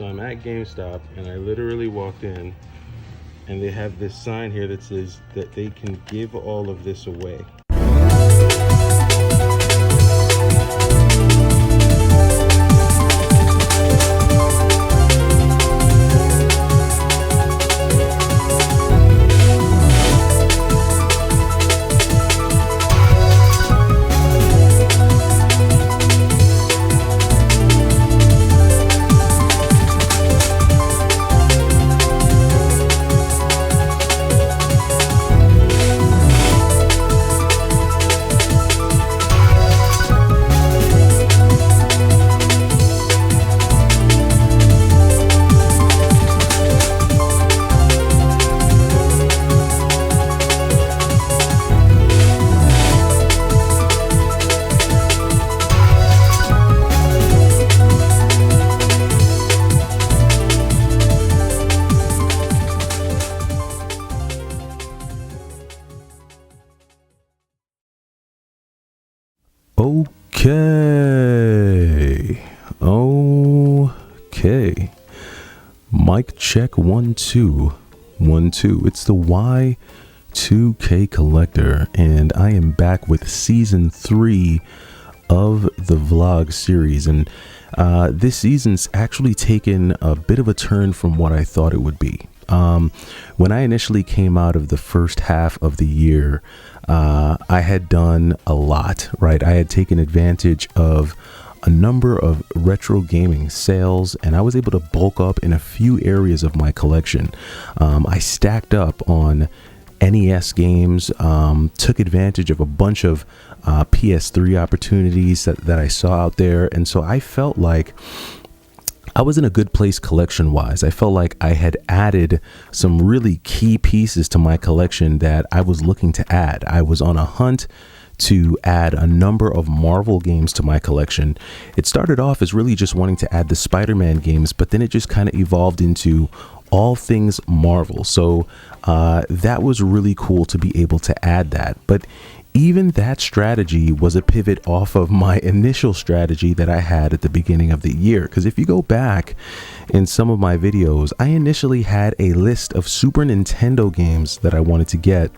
So I'm at GameStop and I literally walked in and they have this sign here that says that they can give all of this away. Okay. Mic check 1 2 1 2. It's the Y2K Collector, and I am back with season 3 of the vlog series. And this season's actually taken a bit of a turn from what I thought it would be. When I initially came out of the first half of the year, I had done a lot, right? I had taken advantage of a number of retro gaming sales, and I was able to bulk up in a few areas of my collection. I stacked up on NES games, took advantage of a bunch of PS3 opportunities that I saw out there, and so I felt like I was in a good place collection wise. I felt like I had added some really key pieces to my collection that I was looking to add. I was on a hunt to add a number of Marvel games to my collection. It started off as really just wanting to add the Spider-Man games, but then it just kind of evolved into all things Marvel. So that was really cool to be able to add that. But even that strategy was a pivot off of my initial strategy that I had at the beginning of the year. Because if you go back in some of my videos, I initially had a list of Super Nintendo games that I wanted to get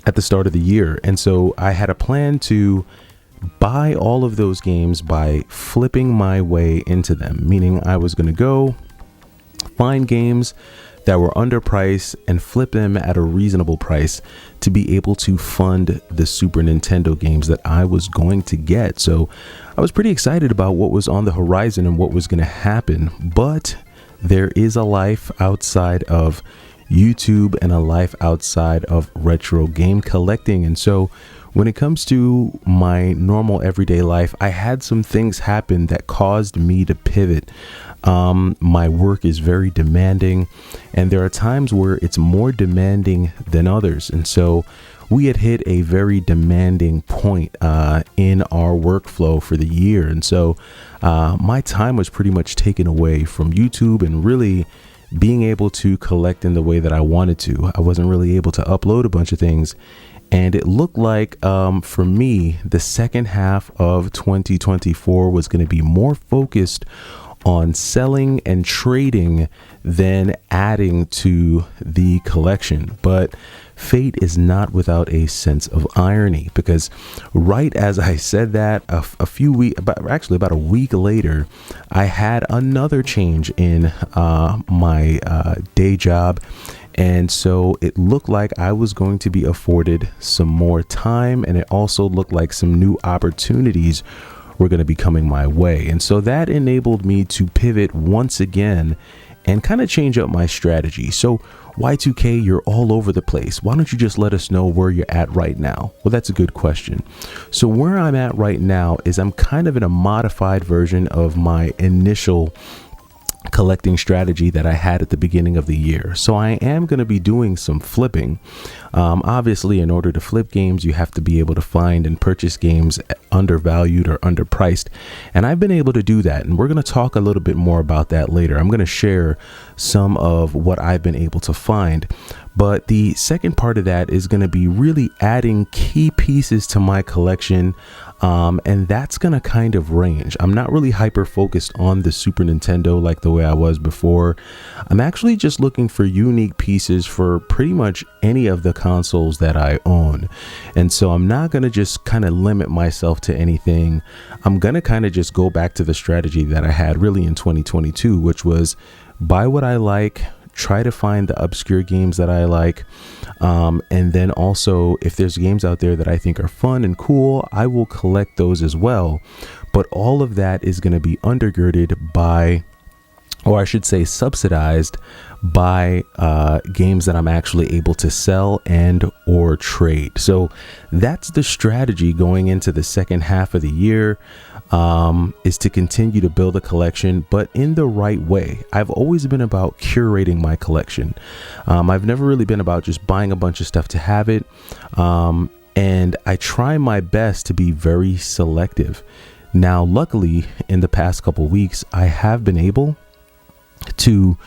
at the start of the year. And so I had a plan to buy all of those games by flipping my way into them, meaning I was going to go find games that were underpriced and flip them at a reasonable price to be able to fund the Super Nintendo games that I was going to get. So I was pretty excited about what was on the horizon and what was going to happen. But there is a life outside of YouTube and a life outside of retro game collecting. And so when it comes to my normal everyday life, I had some things happen that caused me to pivot. My work is very demanding, and there are times where it's more demanding than others. And so we had hit a very demanding point in our workflow for the year. And so my time was pretty much taken away from YouTube and really being able to collect in the way that I wanted to. I wasn't really able to upload a bunch of things. And it looked like for me, the second half of 2024 was going to be more focused on selling and trading than adding to the collection. But fate is not without a sense of irony, because right as I said that, about a week later, I had another change in my day job. And so it looked like I was going to be afforded some more time, and it also looked like some new opportunities were going to be coming my way. And so that enabled me to pivot once again and kind of change up my strategy. So Y2K, you're all over the place. Why don't you just let us know where you're at right now? Well, that's a good question. So where I'm at right now is I'm kind of in a modified version of my initial collecting strategy that I had at the beginning of the year. So I am going to be doing some flipping. Obviously, in order to flip games, you have to be able to find and purchase games undervalued or underpriced. And I've been able to do that. And we're going to talk a little bit more about that later. I'm going to share some of what I've been able to find. But the second part of that is going to be really adding key pieces to my collection And that's going to kind of range. I'm not really hyper focused on the Super Nintendo like the way I was before. I'm actually just looking for unique pieces for pretty much any of the consoles that I own. And so I'm not going to just kind of limit myself to anything. I'm going to kind of just go back to the strategy that I had really in 2022, which was buy what I like, try to find the obscure games that I like. And then also, if there's games out there that I think are fun and cool, I will collect those as well. But all of that is going to be undergirded by, or I should say subsidized by games that I'm actually able to sell and or trade. So that's the strategy going into the second half of the year, is to continue to build a collection, but in the right way. I've always been about curating my collection. I've never really been about just buying a bunch of stuff to have it. And I try my best to be very selective. Now, luckily, in the past couple weeks, I have been able to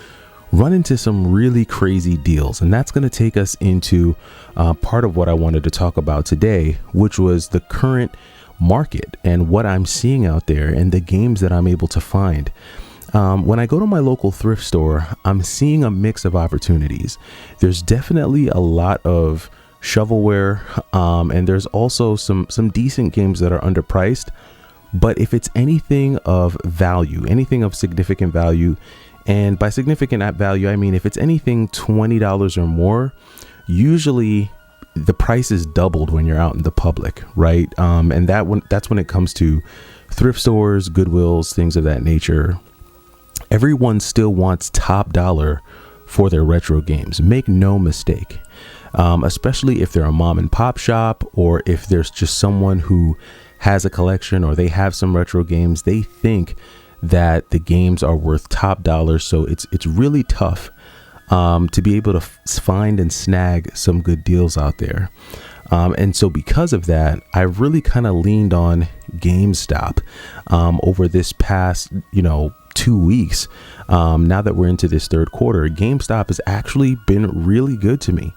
run into some really crazy deals, and that's going to take us into part of what I wanted to talk about today, which was the current market and what I'm seeing out there and the games that I'm able to find. When I go to my local thrift store, I'm seeing a mix of opportunities. There's definitely a lot of shovelware, and there's also some decent games that are underpriced. But if it's anything of value, anything of significant value, and by significant value, I mean if it's anything $20 or more, usually the price is doubled when you're out in the public, right? And that's when it comes to thrift stores, Goodwills, things of that nature. Everyone still wants top dollar for their retro games. Make no mistake, especially if they're a mom and pop shop, or if there's just someone who has a collection or they have some retro games, they think that the games are worth top dollar. So it's really tough to be able to find and snag some good deals out there. And so because of that, I really kind of leaned on GameStop over this past, 2 weeks. Now that we're into this third quarter, GameStop has actually been really good to me.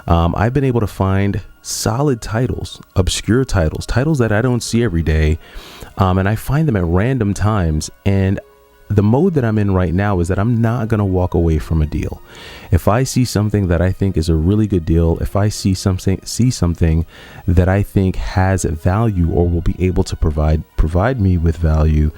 I've been able to find solid titles, obscure titles that I don't see every day. And I find them at random times. And the mode that I'm in right now is that I'm not going to walk away from a deal. If I see something that I think is a really good deal, if I see something that I think has value or will be able to provide me with value,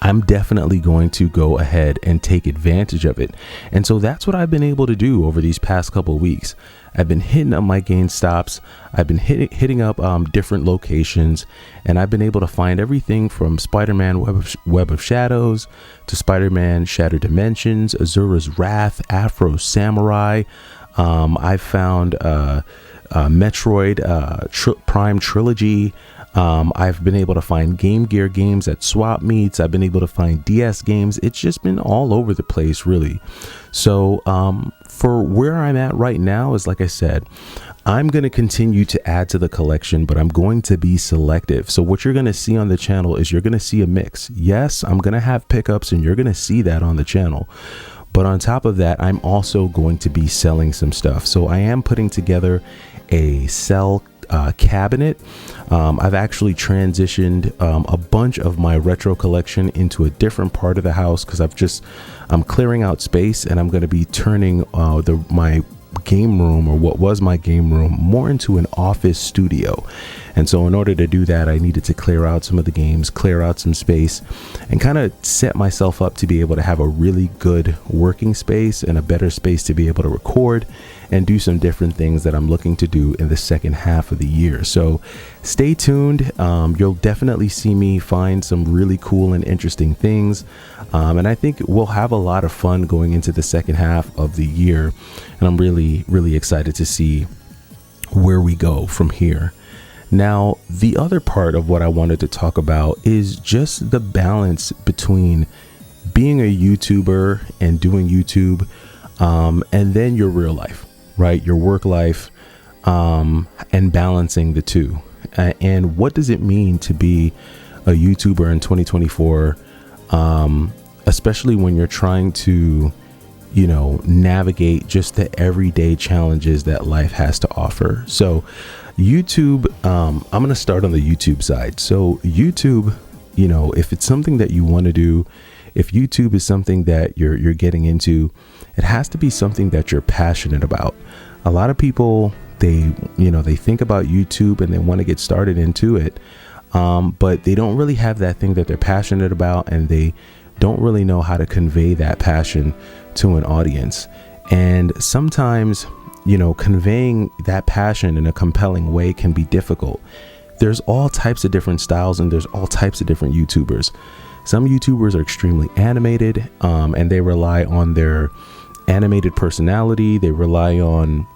I'm definitely going to go ahead and take advantage of it. And so that's what I've been able to do over these past couple of weeks. I've been hitting up my GameStops. I've been hitting up different locations, and I've been able to find everything from Spider-Man Web of Shadows to Spider-Man Shattered Dimensions, Azura's Wrath, Afro Samurai. I've found Metroid Prime Trilogy. I've been able to find Game Gear games at swap meets. I've been able to find DS games. It's just been all over the place, really. So for where I'm at right now is, like I said, I'm going to continue to add to the collection, but I'm going to be selective. So what you're going to see on the channel is you're going to see a mix. Yes, I'm going to have pickups, and you're going to see that on the channel. But on top of that, I'm also going to be selling some stuff. So I am putting together a sell cabinet. I've actually transitioned a bunch of my retro collection into a different part of the house because I'm clearing out space, and I'm going to be turning my game room, or what was my game room, more into an office studio. And so in order to do that, I needed to clear out some of the games, clear out some space, and kind of set myself up to be able to have a really good working space and a better space to be able to record and do some different things that I'm looking to do in the second half of the year. So stay tuned. You'll definitely see me find some really cool and interesting things. And I think we'll have a lot of fun going into the second half of the year. And I'm really, really excited to see where we go from here. Now, the other part of what I wanted to talk about is just the balance between being a YouTuber and doing YouTube, and then your real life, right? Your work life, and balancing the two. And what does it mean to be a YouTuber in 2024, especially when you're trying to navigate just the everyday challenges that life has to offer. So YouTube, I'm going to start on the YouTube side. So YouTube, if it's something that you want to do, if YouTube is something that you're getting into, it has to be something that you're passionate about. A lot of people, they think about YouTube and they want to get started into it, but they don't really have that thing that they're passionate about, and they don't really know how to convey that passion to an audience. And sometimes, conveying that passion in a compelling way can be difficult. There's all types of different styles, and there's all types of different YouTubers. Some YouTubers are extremely animated, and they rely on their animated personality. They rely on,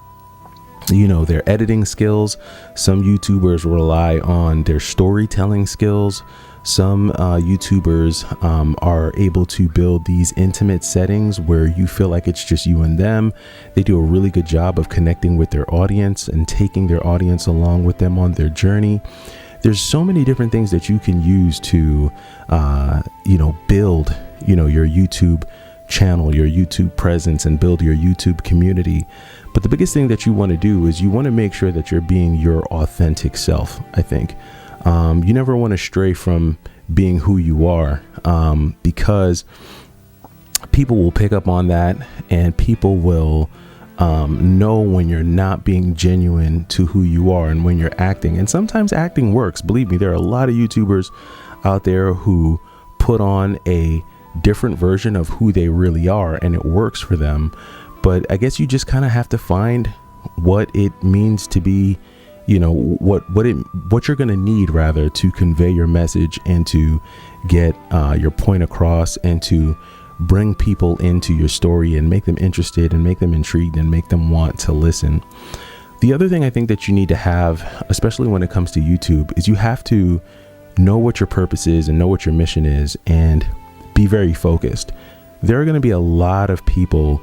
their editing skills. Some YouTubers rely on their storytelling skills. Some YouTubers are able to build these intimate settings where you feel like it's just you and them. They do a really good job of connecting with their audience and taking their audience along with them on their journey. There's so many different things that you can use to, build, your YouTube channel, your YouTube presence, and build your YouTube community. But the biggest thing that you want to do is you want to make sure that you're being your authentic self, I think. You never want to stray from being who you are, because people will pick up on that, and people will know when you're not being genuine to who you are and when you're acting. And sometimes acting works. Believe me, there are a lot of YouTubers out there who put on a different version of who they really are, and it works for them. But I guess you just kind of have to find what it means to be, what you're going to need, rather, to convey your message and to get your point across, and to bring people into your story and make them interested and make them intrigued and make them want to listen. The other thing I think that you need to have, especially when it comes to YouTube, is you have to know what your purpose is and know what your mission is, and be very focused. There are going to be a lot of people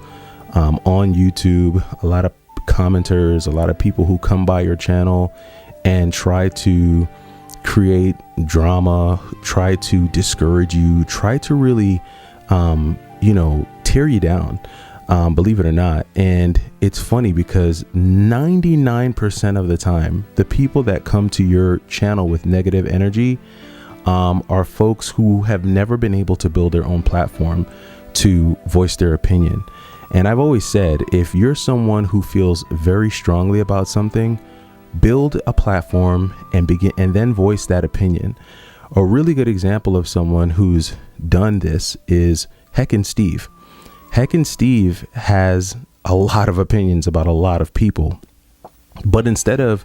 on YouTube, a lot of commenters, a lot of people who come by your channel and try to create drama, try to discourage you, try to really tear you down, believe it or not. And it's funny because 99% of the time, the people that come to your channel with negative energy are folks who have never been able to build their own platform to voice their opinion. And I've always said, if you're someone who feels very strongly about something, build a platform and then voice that opinion. A really good example of someone who's done this is Heckin' Steve. Heckin' Steve has a lot of opinions about a lot of people, but instead of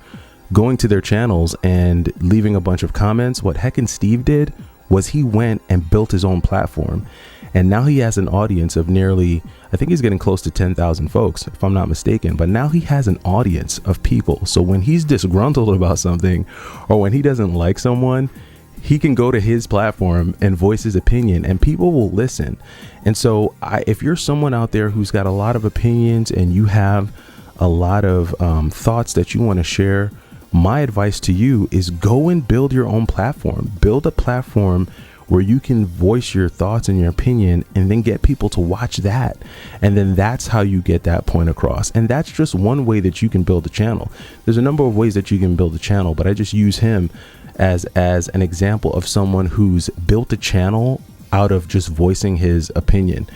going to their channels and leaving a bunch of comments, what Heckin' Steve did was he went and built his own platform. And now he has an audience of nearly, I think he's getting close to 10,000 folks, if I'm not mistaken. But now he has an audience of people. So when he's disgruntled about something, or when he doesn't like someone, he can go to his platform and voice his opinion, and people will listen. And so if you're someone out there who's got a lot of opinions and you have a lot of thoughts that you want to share, my advice to you is go and build your own platform. Build a platform where you can voice your thoughts and your opinion, and then get people to watch that. And then that's how you get that point across. And that's just one way that you can build a channel. There's a number of ways that you can build a channel, but I just use him as an example of someone who's built a channel out of just voicing his opinion.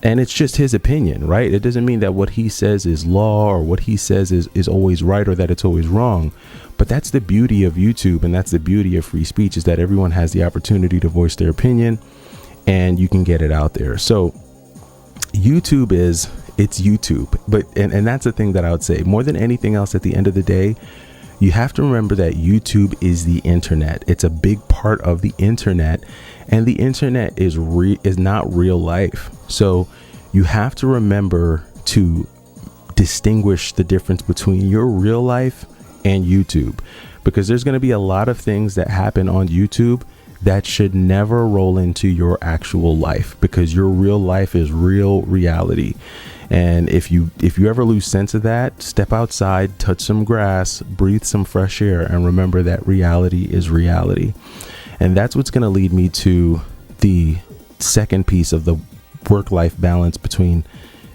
And it's just his opinion, right? It doesn't mean that what he says is law, or what he says is always right, or that it's always wrong. But that's the beauty of YouTube, and that's the beauty of free speech, is that everyone has the opportunity to voice their opinion, and you can get it out there. So YouTube it's YouTube. But and that's the thing that I would say, more than anything else, at the end of the day, you have to remember that YouTube is the internet. It's a big part of the internet, and the internet is not real life. So you have to remember to distinguish the difference between your real life and YouTube, because there's going to be a lot of things that happen on YouTube that should never roll into your actual life, because your real life is real reality. And if you ever lose sense of that, step outside, touch some grass, breathe some fresh air, and remember that reality is reality. And that's what's going to lead me to the second piece of the work-life balance between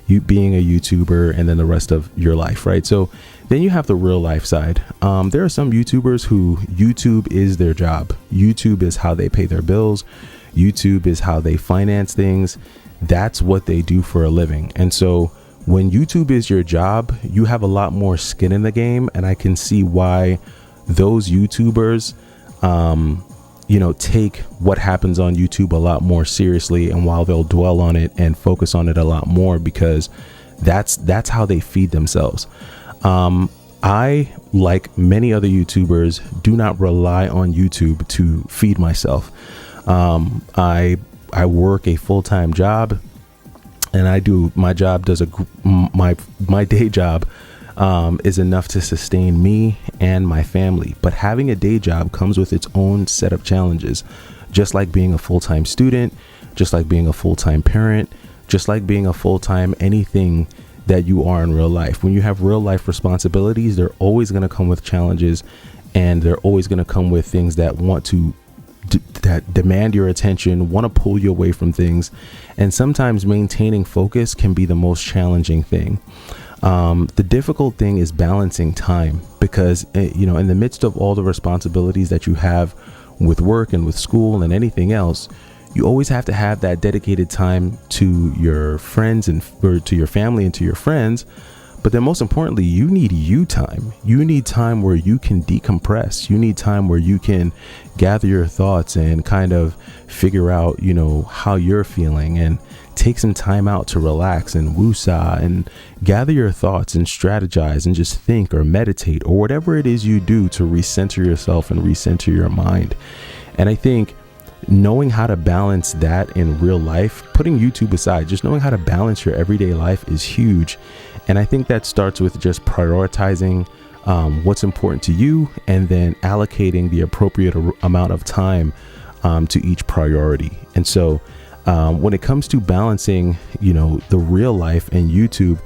you being a YouTuber and then the rest of your life, right? So then you have the real life side. There are some YouTubers who YouTube is their job. YouTube is how they pay their bills. YouTube is how they finance things. That's what they do for a living. And so when YouTube is your job, you have a lot more skin in the game. And I can see why those YouTubers, take what happens on YouTube a lot more seriously, and while they'll dwell on it and focus on it a lot more, because that's how they feed themselves. I, like many other YouTubers, do not rely on YouTube to feed myself. I work a full-time job, and my day job is enough to sustain me and my family. But having a day job comes with its own set of challenges, just like being a full-time student, just like being a full-time parent, just like being a full-time anything that you are in real life. When you have real life responsibilities, they're always going to come with challenges, and they're always going to come with things that that demand your attention, want to pull you away from things. And sometimes maintaining focus can be the most challenging thing. The difficult thing is balancing time, because, in the midst of all the responsibilities that you have with work and with school and anything else, you always have to have that dedicated time to your friends or to your family and to your friends. But then most importantly, you need time. You need time where you can decompress. You need time where you can gather your thoughts and kind of figure out, how you're feeling, and take some time out to relax and woosah and gather your thoughts and strategize and just think or meditate or whatever it is you do to recenter yourself and recenter your mind. And I think knowing how to balance that in real life, putting YouTube aside, just knowing how to balance your everyday life is huge. And I think that starts with just prioritizing what's important to you, and then allocating the appropriate amount of time to each priority. And so when it comes to balancing, the real life and YouTube,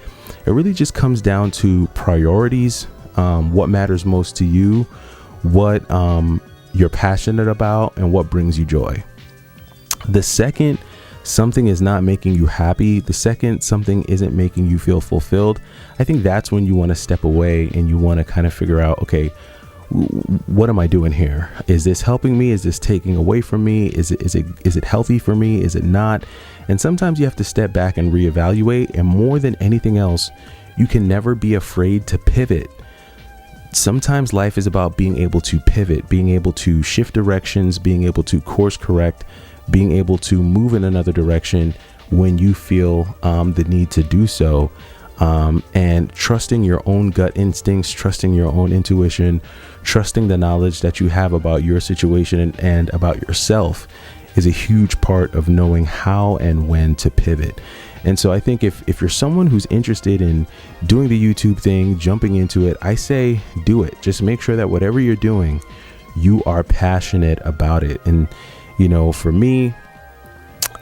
it really just comes down to priorities, what matters most to you, what you're passionate about, and what brings you joy. The second something is not making you happy, the second something isn't making you feel fulfilled, I think that's when you want to step away and you want to kind of figure out, okay, what am I doing here? Is this helping me? Is this taking away from me? Is it healthy for me? Is it not? And sometimes you have to step back and reevaluate. And more than anything else, you can never be afraid to pivot. Sometimes life is about being able to pivot, being able to shift directions, being able to course correct, being able to move in another direction when you feel the need to do so. And trusting your own gut instincts, trusting your own intuition, trusting the knowledge that you have about your situation and about yourself is a huge part of knowing how and when to pivot. And so I think if you're someone who's interested in doing the YouTube thing, jumping into it, I say do it. Just make sure that whatever you're doing, you are passionate about it. And, for me,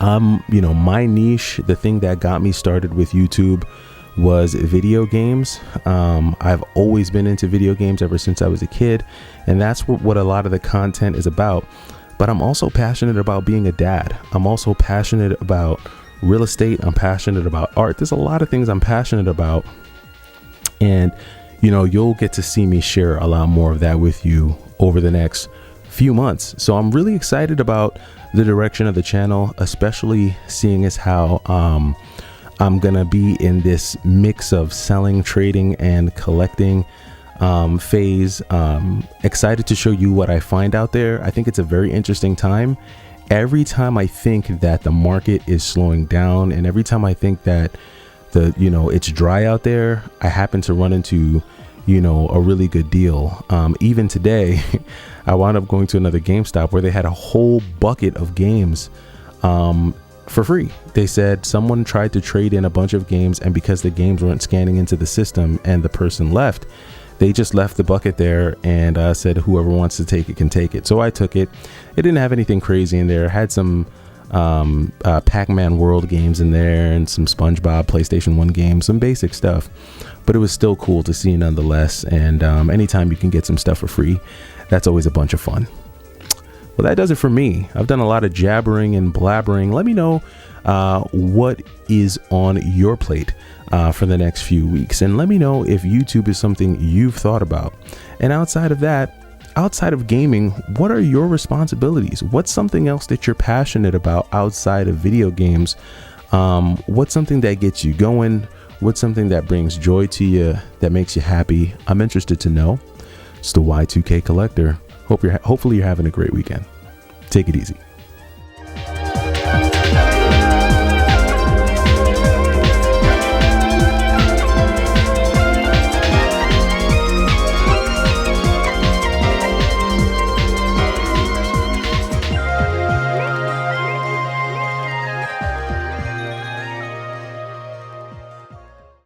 my niche, the thing that got me started with YouTube was video games. I've always been into video games ever since I was a kid, and that's what a lot of the content is about. But I'm also passionate about being a dad. I'm also passionate about real estate. I'm passionate about art. There's a lot of things I'm passionate about, and you'll get to see me share a lot more of that with you over the next few months. So I'm really excited about the direction of the channel, especially seeing as how I'm gonna be in this mix of selling, trading, and collecting phase. Excited to show you what I find out there. I think it's a very interesting time. Every time I think that the market is slowing down, and every time I think that it's dry out there, I happen to run into a really good deal. Even today, I wound up going to another GameStop where they had a whole bucket of games for free. They said someone tried to trade in a bunch of games, and because the games weren't scanning into the system and the person left, they just left the bucket there and said whoever wants to take it can take it. So I took it. It didn't have anything crazy in there. It had some Pac-Man World games in there and some SpongeBob PlayStation 1 games, some basic stuff, but it was still cool to see nonetheless. And anytime you can get some stuff for free, that's always a bunch of fun. Well, that does it for me. I've done a lot of jabbering and blabbering. Let me know what is on your plate for the next few weeks. And let me know if YouTube is something you've thought about. And outside of that, outside of gaming, what are your responsibilities? What's something else that you're passionate about outside of video games? What's something that gets you going? What's something that brings joy to you, that makes you happy? I'm interested to know. It's the Y2K Collector. Hopefully you're having a great weekend. Take it easy.